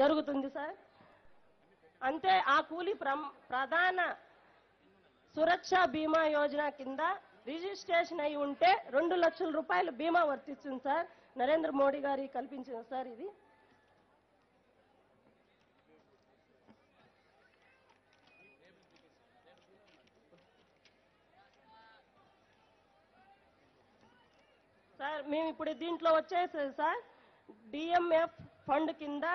జరుగుతుంది సార్. అంతే ఆ కూలీ ప్రధాన సురక్ష బీమా యోజన కింద రిజిస్ట్రేషన్ అయి ఉంటే 2 లక్షల రూపాయలు బీమా వర్తిస్తుంది సార్. నరేంద్ర మోడీ గారి కల్పించిన సార్ ఇది. సార్ మేము ఇప్పుడు దీంట్లో వచ్చేసేది సార్ డిఎంఎఫ్ ఫండ్ కింద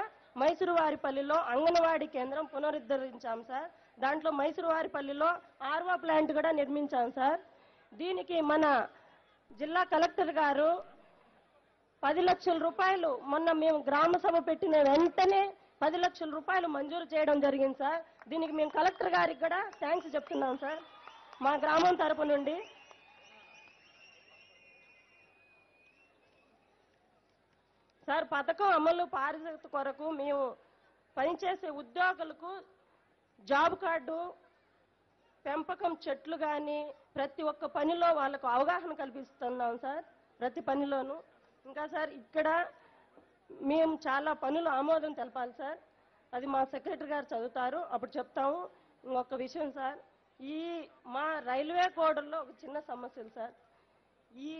మైసూరువారిపల్లిలో అంగన్వాడీ కేంద్రం పునరుద్ధరించాం సార్. దాంట్లో మైసూరువారిపల్లిలో ఆర్వో ప్లాంట్ కూడా నిర్మించాం సార్. దీనికి మన జిల్లా కలెక్టర్ గారు 10 లక్షల రూపాయలు మొన్న మేము గ్రామ సభ పెట్టిన వెంటనే 10 లక్షల రూపాయలు మంజూరు చేయడం జరిగింది సార్. దీనికి మేము కలెక్టర్ గారికి కూడా థ్యాంక్స్ చెప్తున్నాం సార్ మా గ్రామం తరపు నుండి. సార్ పథకం అమలు పారిశుద్ధ కొరకు మేము పనిచేసే ఉద్యోగులకు జాబ్ కార్డు, పెంపకం చెట్లు కానీ ప్రతి ఒక్క పనిలో వాళ్ళకు అవగాహన కల్పిస్తున్నాం సార్ ప్రతి పనిలోనూ. ఇంకా సార్ ఇక్కడ మేము చాలా పనులు ఆమోదం తెలపాలి సార్. అది మా సెక్రటరీ గారు చదువుతారు, అప్పుడు చెప్తాము. ఇంకొక విషయం సార్, ఈ మా రైల్వే కోడల్లో ఒక చిన్న సమస్యలు సార్. ఈ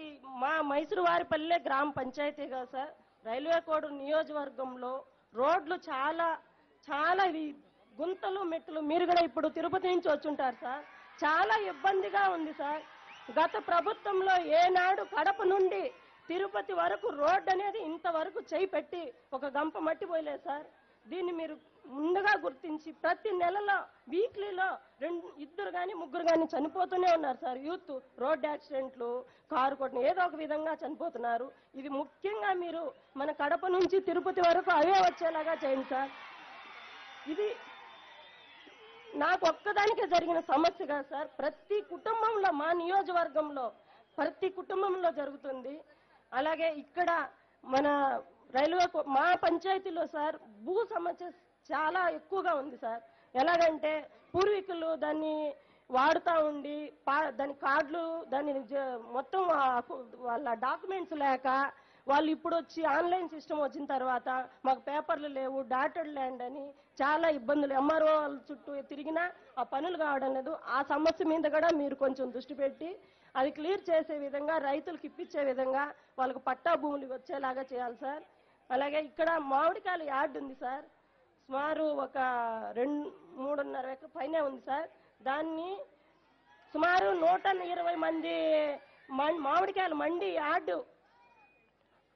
మా మైసూరువారిపల్లె గ్రామ పంచాయతీగా సార్ రైల్వే కోడూరు నియోజకవర్గంలో రోడ్లు చాలా చాలా గుంతలు మెట్లు, మీరు కూడా ఇప్పుడు తిరుపతి నుంచి వచ్చుంటారు సార్, చాలా ఇబ్బందిగా ఉంది సార్. గత ప్రభుత్వంలో ఏనాడు కడప నుండి తిరుపతి వరకు రోడ్డు అనేది ఇంతవరకు చేయి పెట్టి ఒక గంప మట్టి పోయలేదు సార్. దీన్ని మీరు ముందుగా గుర్తించి ప్రతి నెలలో వీక్లీలో 2 కానీ 3 కానీ చనిపోతూనే ఉన్నారు సార్. యూత్ రోడ్ యాక్సిడెంట్లు, కారు కొట్టిన ఏదో ఒక విధంగా చనిపోతున్నారు. ఇది ముఖ్యంగా మీరు మన కడప నుంచి తిరుపతి వరకు అవే వచ్చేలాగా చేయండి సార్. ఇది నాకు ఒక్కదానికే జరిగిన సమస్య కాదు సార్, ప్రతి కుటుంబంలో మా నియోజకవర్గంలో ప్రతి కుటుంబంలో జరుగుతుంది. అలాగే ఇక్కడ మన రైల్వే మా పంచాయతీలో సార్ భూ సమస్య చాలా ఎక్కువగా ఉంది సార్. ఎలాగంటే పూర్వీకులు దాన్ని వాడుతూ ఉండి దాని కార్డులు దాన్ని మొత్తం వాళ్ళ డాక్యుమెంట్స్ లేక వాళ్ళు ఇప్పుడు వచ్చి ఆన్లైన్ సిస్టమ్ వచ్చిన తర్వాత మాకు పేపర్లు లేవు, డాటెడ్ ల్యాండ్ అని చాలా ఇబ్బందులు, ఎంఆర్ఓ వాళ్ళ చుట్టూ తిరిగినా ఆ పనులు కావడం లేదు. ఆ సమస్య మీద కూడా మీరు కొంచెం దృష్టి పెట్టి అది క్లియర్ చేసే విధంగా, రైతులకు ఇప్పించే విధంగా వాళ్ళకు పట్టా భూములు వచ్చేలాగా చేయాలి సార్. అలాగే ఇక్కడ మామిడికాయల యార్డ్ ఉంది సార్, సుమారు ఒక 3.5 ఎకరాల పైనే ఉంది సార్. దాన్ని సుమారు 120 మంది మామిడికాయల మండి యార్డు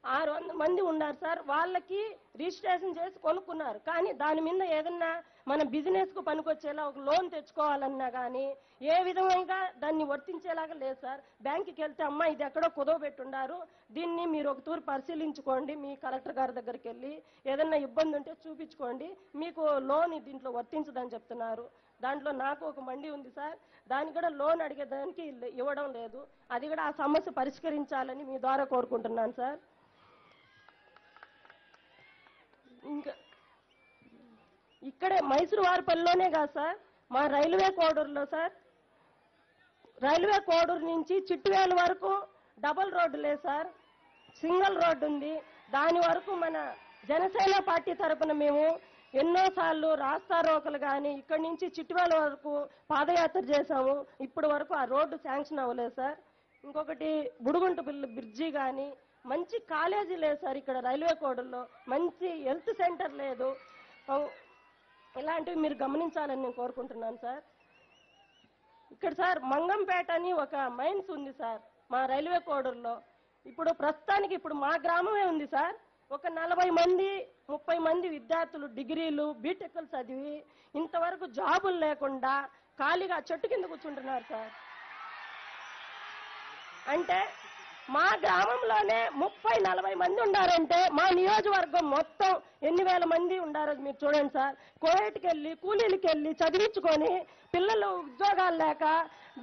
600 మంది ఉన్నారు సార్. వాళ్ళకి రిజిస్ట్రేషన్ చేసి కొనుక్కున్నారు. కానీ దాని మీద ఏదన్నా మన బిజినెస్ కు పనికొచ్చేలా ఒక లోన్ తెచ్చుకోవాలన్నా కానీ ఏ విధంగా దాన్ని వర్తించేలాగా లేదు సార్. బ్యాంకుకి వెళ్తే అమ్మ ఇది ఎక్కడో కుదవ పెట్టుండారు, దీన్ని మీరు ఒక తూరు పరిశీలించుకోండి, మీ కలెక్టర్ గారి దగ్గరికి వెళ్ళి ఏదన్నా ఇబ్బంది ఉంటే చూపించుకోండి, మీకు లోన్ దీంట్లో వర్తించదని చెప్తున్నారు. దాంట్లో నాకు ఒక మండి ఉంది సార్, దానికి కూడా లోన్ అడిగేదానికి ఇవ్వడం లేదు. అది కూడా ఆ సమస్య పరిష్కరించాలని మీ ద్వారా కోరుకుంటున్నాను సార్. ఇంకా ఇక్కడే మైసూరువారిపల్లిలోనే కాదు సార్, మా రైల్వే కోడూరులో సార్, రైల్వే కోడూరు నుంచి చిట్టువేలు వరకు డబుల్ రోడ్డు లేదు సార్, సింగిల్ రోడ్డు ఉంది. దాని వరకు మన జనసేన పార్టీ తరఫున మేము ఎన్నోసార్లు రాస్తారోకలు కానీ ఇక్కడి నుంచి చిట్టువేల వరకు పాదయాత్ర చేశాము. ఇప్పటి వరకు ఆ రోడ్డు శాంక్షన్ అవ్వలేదు సార్. ఇంకొకటి బుడుగుంట బ్రిడ్జి కానీ మంచి కాలేజీ లేదు సార్ ఇక్కడ రైల్వే కోడూరులో, మంచి హెల్త్ సెంటర్ లేదు. ఇలాంటివి మీరు గమనించాలని నేను కోరుకుంటున్నాను సార్. ఇక్కడ సార్ మంగంపేట అని ఒక మైన్స్ ఉంది సార్ మా రైల్వే కోడూరులో. ఇప్పుడు ప్రస్తుతానికి ఇప్పుడు మా గ్రామమే ఉంది సార్, ఒక 40 మంది 30 మంది విద్యార్థులు డిగ్రీలు బీటెక్లు చదివి ఇంతవరకు జాబులు లేకుండా ఖాళీగా చెట్టు కింద కూర్చుంటున్నారు సార్. అంటే మా గ్రామంలోనే 30-40 మంది ఉండారంటే మా నియోజకవర్గం మొత్తం ఎన్ని వేల మంది ఉండారో మీరు చూడండి సార్. కోవిడ్కి వెళ్ళి కూలీలకి వెళ్ళి చదివించుకొని పిల్లలు ఉద్యోగాలు లేక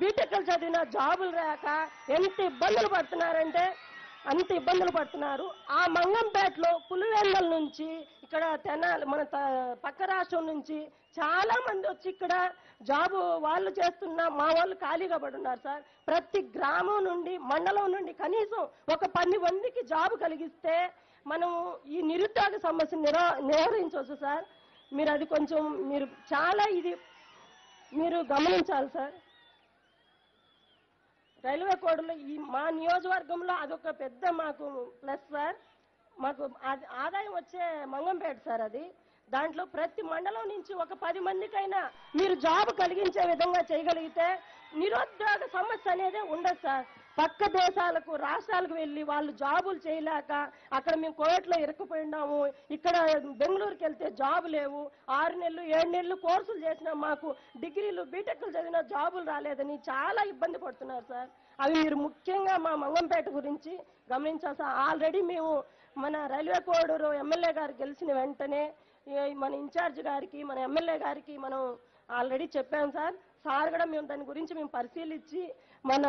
బీటెక్లు చదివిన జాబులు లేక ఎంత ఇబ్బందులు పడుతున్నారంటే అంత ఇబ్బందులు పడుతున్నారు. ఆ మంగంపేటలో పులివెందల నుంచి ఇక్కడ తెనాలి మన పక్క రాష్ట్రం నుంచి చాలా మంది వచ్చి ఇక్కడ జాబు వాళ్ళు చేస్తున్న మా వాళ్ళు ఖాళీగా పడి ఉన్నారు సార్. ప్రతి గ్రామం నుండి మండలం నుండి కనీసం ఒక 10 మందికి జాబు కలిగిస్తే మనం ఈ నిరుద్యోగ సమస్యను నివారించవచ్చు సార్. మీరు అది కొంచెం మీరు చాలా ఇది మీరు గమనించాలి సార్. రైల్వే కోడ్లో ఈ మా నియోజకవర్గంలో అదొక పెద్ద మాకు ప్లస్ సార్. మాకు ఆదాయం వచ్చే మంగంపేట సార్ అది. దాంట్లో ప్రతి మండలం నుంచి ఒక 10 మందికైనా మీరు జాబ్ కలిగించే విధంగా చేయగలిగితే నిరుద్యోగ సమస్య అనేది ఉండదు సార్. పక్క దేశాలకు రాష్ట్రాలకు వెళ్ళి వాళ్ళు జాబులు చేయలేక అక్కడ మేము కోవిడ్లో ఇరుక్కుపోయినాము, ఇక్కడ బెంగళూరుకి వెళ్తే జాబు లేవు, 6 నెలలు 7 నెలలు కోర్సులు చేసినా మాకు డిగ్రీలు బీటెక్లు చదివినా జాబులు రాలేదని చాలా ఇబ్బంది పడుతున్నారు సార్. అవి మీరు ముఖ్యంగా మా మంగంపేట గురించి గమనించాలి సార్. ఆల్రెడీ మేము మన రైల్వే కోడూరు ఎమ్మెల్యే గారు గెలిచిన వెంటనే మన ఇన్ఛార్జ్ గారికి మన ఎమ్మెల్యే గారికి మనం ఆల్రెడీ చెప్పాం సార్. సార్ కూడా మేము దాని గురించి మేము పరిశీలించి మన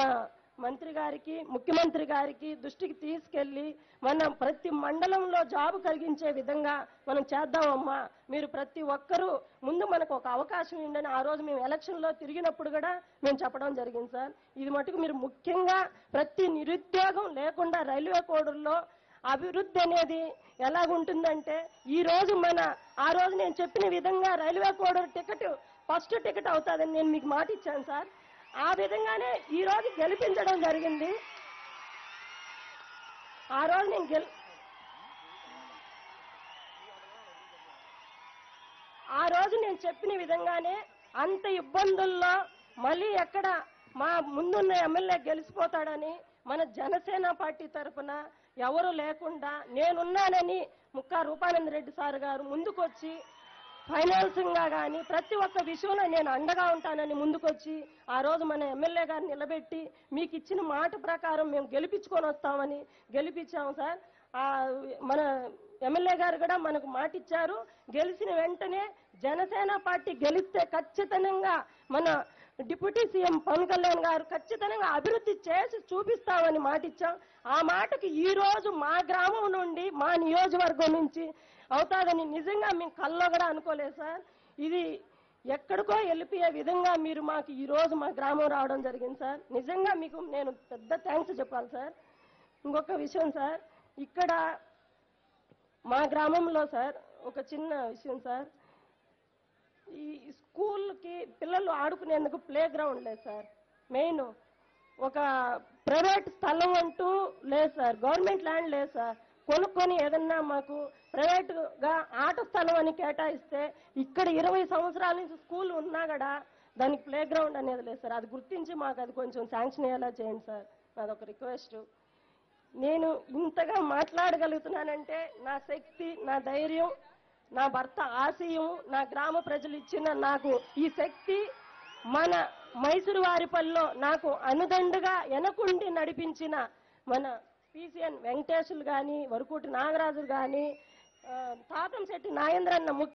మంత్రి గారికి ముఖ్యమంత్రి గారికి దృష్టికి తీసుకెళ్లి మనం ప్రతి మండలంలో జాబ్ కలిగించే విధంగా మనం చేద్దామమ్మా, మీరు ప్రతి ఒక్కరూ ముందు మనకు ఒక అవకాశం ఉండని ఆ రోజు మేము ఎలక్షన్లో తిరిగినప్పుడు కూడా మేము చెప్పడం జరిగింది సార్. ఇది మటుకు మీరు ముఖ్యంగా ప్రతి నిరుద్యోగం లేకుండా రైల్వే కోడూరులో అభివృద్ధి అనేది ఎలాగుంటుందంటే ఈ రోజు ఆ రోజు నేను చెప్పిన విధంగా railway Koduru ticket first ticket అవుతుందని నేను మీకు మాట ఇచ్చాను సార్. ఆ విధంగానే ఈ రోజు గెలిపించడం జరిగింది. ఆ రోజు నేను చెప్పిన విధంగానే అంత ఇబ్బందుల్లో మళ్ళీ ఎక్కడ మా ముందున్న ఎమ్మెల్యే గెలిచిపోతాడని మన జనసేన పార్టీ తరఫున ఎవరు లేకుండా నేనున్నానని ముక్కా రూపానంద రెడ్డి సార్ గారు ముందుకొచ్చి ఫైనాన్సింగ్గా కానీ ప్రతి ఒక్క విషయంలో నేను అండగా ఉంటానని ముందుకొచ్చి ఆ రోజు మన ఎమ్మెల్యే గారిని నిలబెట్టి మీకు ఇచ్చిన మాట ప్రకారం మేము గెలిపించుకొని వస్తామని గెలిపించాము సార్. మన ఎమ్మెల్యే గారు కూడా మనకు మాట ఇచ్చారు. గెలిచిన వెంటనే జనసేన పార్టీ గెలిస్తే ఖచ్చితంగా మన డిప్యూటీ సీఎం పవన్ కళ్యాణ్ గారు ఖచ్చితంగా అభివృద్ధి చేసి చూపిస్తామని మాట ఇచ్చాం. ఆ మాటకి ఈ రోజు మా గ్రామం నుండి మా నియోజకవర్గం నుంచి అవుతాదని నిజంగా మేము కల్లో కూడా అనుకోలేదు సార్. ఇది ఎక్కడికో వెళ్ళిపోయే విధంగా మీరు మాకు ఈ రోజు మా గ్రామం రావడం జరిగింది సార్. నిజంగా మీకు నేను పెద్ద థ్యాంక్స్ చెప్పాలి సార్. ఇంకొక విషయం సార్, ఇక్కడ మా గ్రామంలో సార్ ఒక చిన్న విషయం సార్, ఈ స్కూల్కి పిల్లలు ఆడుకునేందుకు ప్లే గ్రౌండ్ లేదు సార్. మెయిన్ ఒక ప్రైవేట్ స్థలం అంటూ లేదు సార్, గవర్నమెంట్ ల్యాండ్ లేదు సార్. కొనుక్కొని ఏదన్నా మాకు ప్రైవేట్గా ఆట స్థలం అని కేటాయిస్తే ఇక్కడ 20 సంవత్సరాల నుంచి స్కూల్ ఉన్నా కూడా దానికి ప్లే గ్రౌండ్ అనేది లేదు సార్. అది గుర్తించి మాకు అది కొంచెం శాంక్షన్ అయ్యేలా చేయండి సార్, నాదొక రిక్వెస్ట్. నేను ఇంతగా మాట్లాడగలుగుతున్నానంటే నా శక్తి, నా ధైర్యం, నా భర్త ఆశయం, నా గ్రామ ప్రజలు ఇచ్చిన నాకు ఈ శక్తి, మన మైసూరు వారిపల్లిలో నాకు అనుదండగా వెనకుండి నడిపించిన మన పిసిఎన్ వెంకటేశ్వర్లు కానీ, వరకూటి నాగరాజు కానీ, తాతంశెట్టి నాగేంద్రన్న